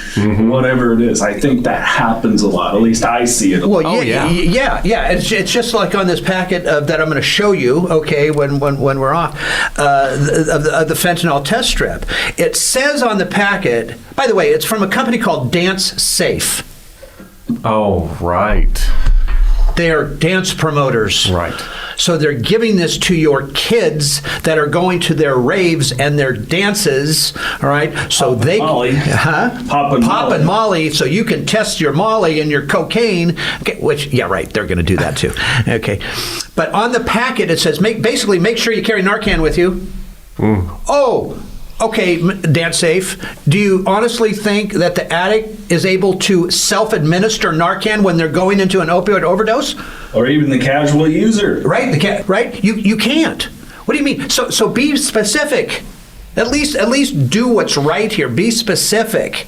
whatever it is. I think that happens a lot. At least I see it. Well, yeah. It's just like on this packet that I'm going to show you. Okay, when we're off of the fentanyl test strip, it says on the packet. By the way, it's from a company called Dance Safe. Oh, right. They're dance promoters. Right. So they're giving this to your kids that are going to their raves and their dances, all right? So Pop and Molly. So you can test your Molly and your cocaine, okay, which, yeah, right, they're going to do that too. Okay. But on the packet, it says, basically, make sure you carry Narcan with you. Oh, okay, Dance Safe, do you honestly think that the addict is able to self-administer Narcan when they're going into an opioid overdose? Or even the casual user. Right, right? You can't. What do you mean? So be specific. At least do what's right here. Be specific.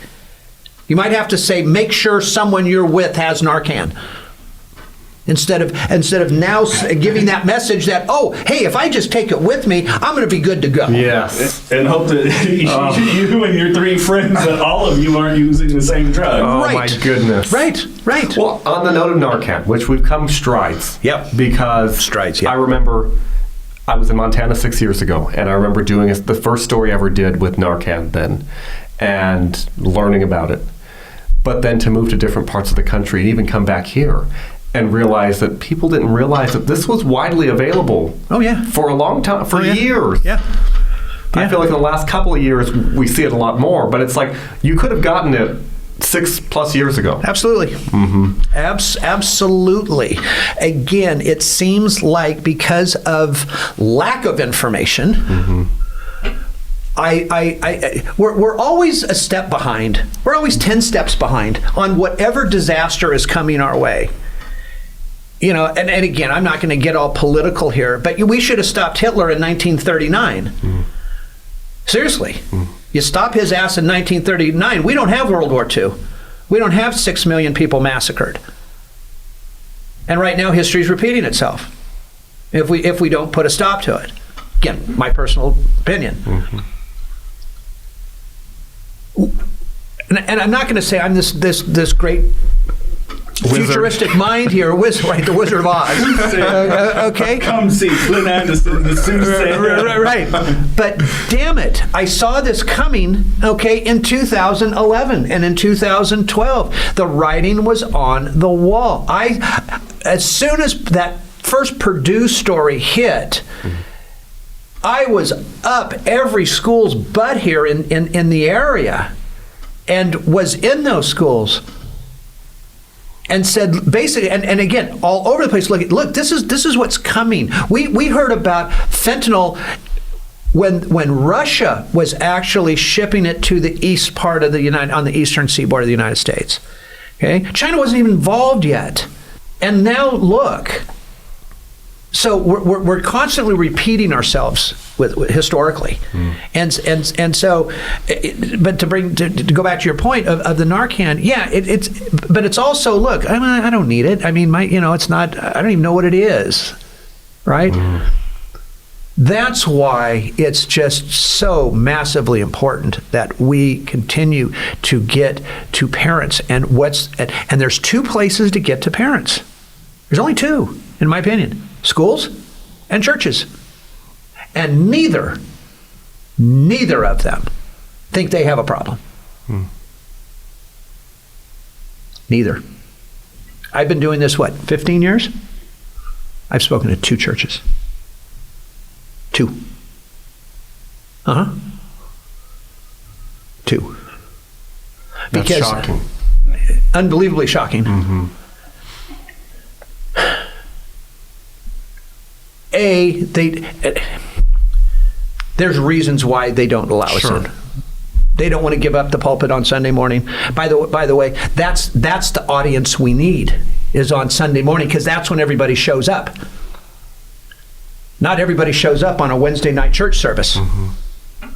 You might have to say, make sure someone you're with has Narcan. Instead of now giving that message that, oh, hey, if I just take it with me, I'm going to be good to go. Yes. And hope that you and your three friends, that all of you aren't using the same drug. Oh, right. My goodness. Right. Well, on the note of Narcan, which we've come strides. Yep. Because strides, yeah. I remember I was in Montana 6 years ago, and I remember doing the first story I ever did with Narcan then, and learning about it. But then to move to different parts of the country and even come back here and realize that people didn't realize that this was widely available. Oh, yeah. For a long time, for years. Yeah. I feel like in the last couple of years, we see it a lot more, but it's like you could have gotten it 6+ years ago. Absolutely. Absolutely. Again, it seems like because of lack of information, we're always a step behind. We're always 10 steps behind on whatever disaster is coming our way. And again, I'm not going to get all political here, but we should have stopped Hitler in 1939. Seriously. You stop his ass in 1939, we don't have World War II. We don't have 6 million people massacred. And right now, history is repeating itself if we don't put a stop to it. Again, my personal opinion. And I'm not going to say I'm this great futuristic mind here, right? The Wizard of Oz. Okay. Come see Flindt Andersen, the soothsayer. Right. But damn it, I saw this coming, okay, in 2011 and in 2012. The writing was on the wall. As soon as that first Purdue story hit, I was up every school's butt here in the area and was in those schools. And said basically, and again, all over the place. Look, this is what's coming. We heard about fentanyl when Russia was actually shipping it to the east part of on the eastern seaboard of the United States. Okay, China wasn't even involved yet, and now look. So we're constantly repeating ourselves historically, and so, but to go back to your point of the Narcan, yeah, but it's also, look, I don't need it. I mean, it's not. I don't even know what it is, right? That's why it's just so massively important that we continue to get to parents, and there's two places to get to parents. There's only two, in my opinion. Schools and churches. And neither of them think they have a problem. Neither. I've been doing this, 15 years? I've spoken to 2 churches. 2. 2. That's shocking. Unbelievably shocking. Mm-hmm. There's reasons why they don't allow us in. They don't want to give up the pulpit on Sunday morning. By the way, that's the audience we need, is on Sunday morning, because that's when everybody shows up. Not everybody shows up on a Wednesday night church service. Mm-hmm.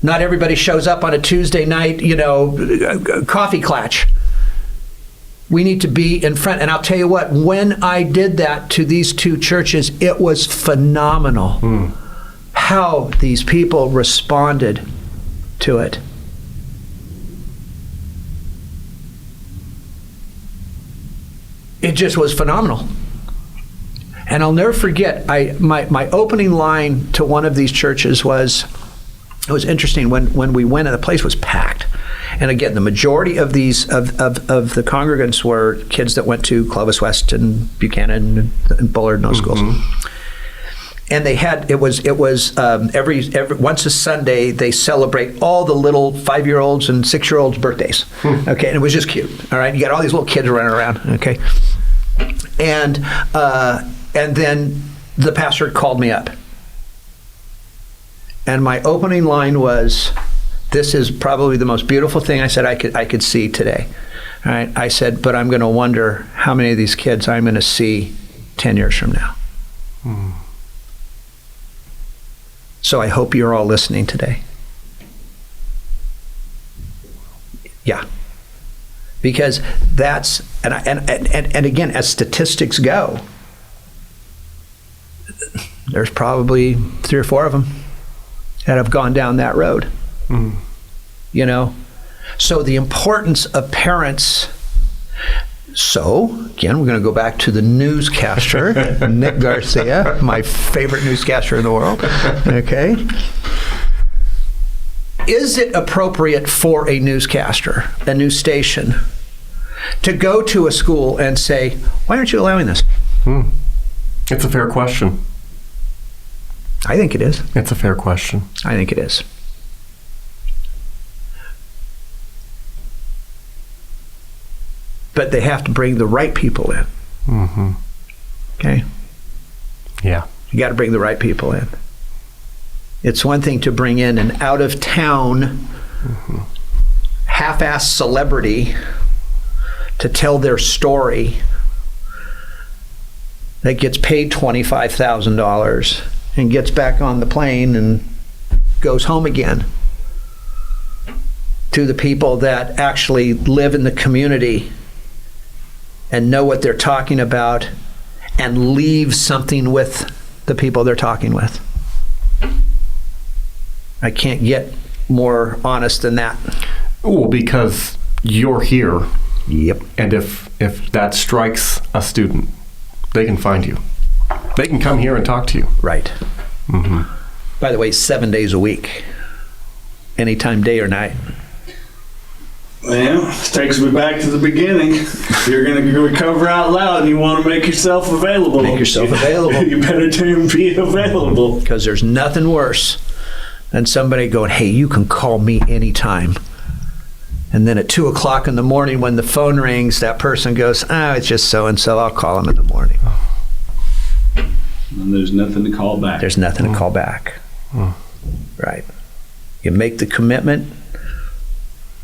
Not everybody shows up on a Tuesday night, coffee clatch. We need to be in front. And I'll tell you what, when I did that to these 2 churches, it was phenomenal how these people responded to it. It just was phenomenal. And I'll never forget, my opening line to one of these churches was, it was interesting, when we went and the place was packed. And again, the majority of these of the congregants were kids that went to Clovis West and Buchanan and Bullard and those schools. And they had it was every once a Sunday they celebrate all the little 5-year-olds and 6-year-olds' birthdays. Okay, and it was just cute. All right, you got all these little kids running around. Okay, and then the pastor called me up, and my opening line was, "This is probably the most beautiful thing," I said, I could see today. All right, I said, but I'm going to wonder how many of these kids I'm going to see 10 years from now. So I hope you're all listening today. Yeah, because that's and again, as statistics go, there's probably 3 or 4 of them that have gone down that road. So the importance of parents. So again, we're going to go back to the newscaster, Nic Garcia, my favorite newscaster in the world. Okay. Is it appropriate for a newscaster, a news station, to go to a school and say, "Why aren't you allowing this?" It's a fair question. I think it is. It's a fair question. I think it is. But they have to bring the right people in. Okay? Yeah. You got to bring the right people in. It's one thing to bring in an out-of-town, half-assed celebrity to tell their story that gets paid $25,000 and gets back on the plane and goes home again, to the people that actually live in the community and know what they're talking about and leave something with the people they're talking with. I can't get more honest than that. Well, because you're here Yep. And if that strikes a student, they can find you. They can come here and talk to you. Right. Mm-hmm. By the way, 7 days a week, anytime, day or night. Well, takes me back to the beginning. If you're going to recover out loud and you want to make yourself available. Make yourself available. You better be available. Because there's nothing worse than somebody going, hey, you can call me anytime. And then at 2 o'clock in the morning when the phone rings, that person goes, it's just so-and-so, I'll call him in the morning. And there's nothing to call back. There's nothing to call back. Right. You make the commitment,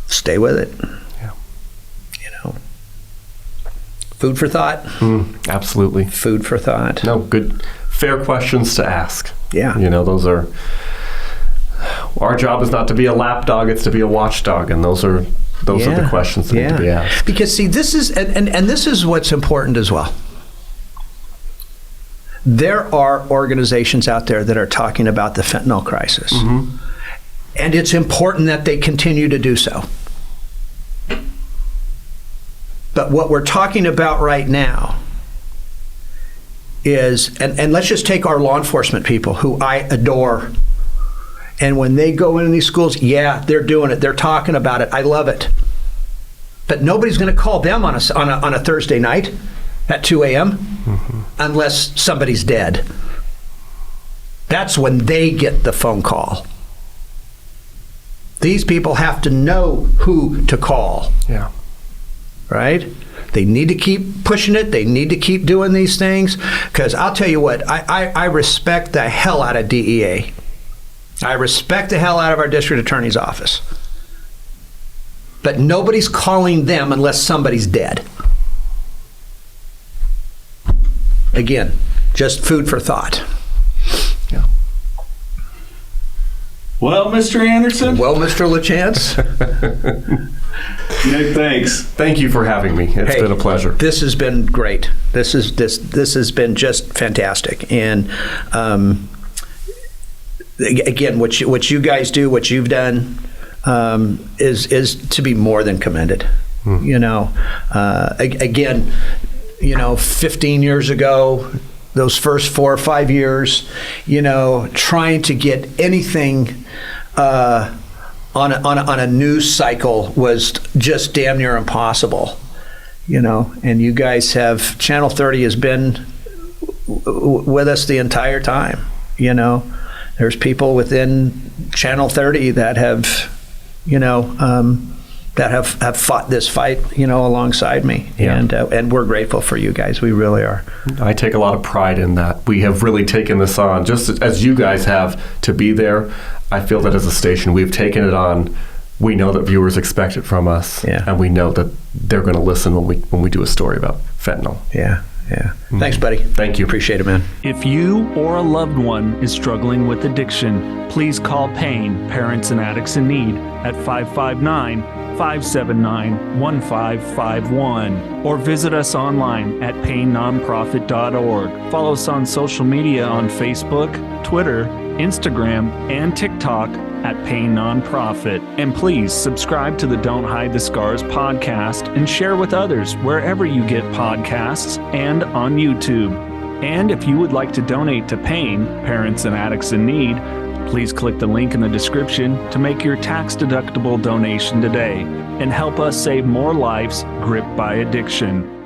stay with it. Yeah. You know. Food for thought. Absolutely. Food for thought. No, good, fair questions to ask. Yeah. You know, those are, our job is not to be a lapdog, it's to be a watchdog, and those are the questions that need to be asked. Because see, this is, and this is what's important as well. There are organizations out there that are talking about the fentanyl crisis. Mm-hmm. And it's important that they continue to do so. But what we're talking about right now is, and let's just take our law enforcement people who I adore. And when they go into these schools, they're doing it. They're talking about it. I love it. But nobody's going to call them on a Thursday night at 2 a.m. Unless somebody's dead. That's when they get the phone call. These people have to know who to call. Yeah. Right? They need to keep pushing it. They need to keep doing these things. Because I'll tell you what, I respect the hell out of DEA. I respect the hell out of our district attorney's office. But nobody's calling them unless somebody's dead. Again, just food for thought. Yeah. Well, Mr. Andersen. Well, Mr. LaChance. Nick, thanks. Thank you for having me. It's been a pleasure. This has been great. This has been just fantastic. And again, what you guys do, what you've done, is to be more than commended. You know, again, 15 year ago, those first 4 or 5 years, trying to get anything on a news cycle was just damn near impossible. And you guys have, Channel 30 has been with us the entire time. There's people within Channel 30 that have, that have fought this fight, alongside me. Yeah. And we're grateful for you guys. We really are. I take a lot of pride in that. We have really taken this on, just as you guys have, to be there. I feel that as a station, we've taken it on. We know that viewers expect it from us. Yeah. And we know that they're going to listen when we do a story about fentanyl. Yeah. Thanks, buddy. Thank you. Appreciate it, man. If you or a loved one is struggling with addiction, please call PAIN, Parents and Addicts in Need, at 559-579-1551, or visit us online at painnonprofit.org. Follow us on social media on Facebook, Twitter, Instagram, and TikTok at Pain Nonprofit. And please subscribe to the Don't Hide the Scars podcast and share with others wherever you get podcasts and on YouTube. And if you would like to donate to PAIN, Parents and Addicts in Need, please click the link in the description to make your tax-deductible donation today and help us save more lives gripped by addiction.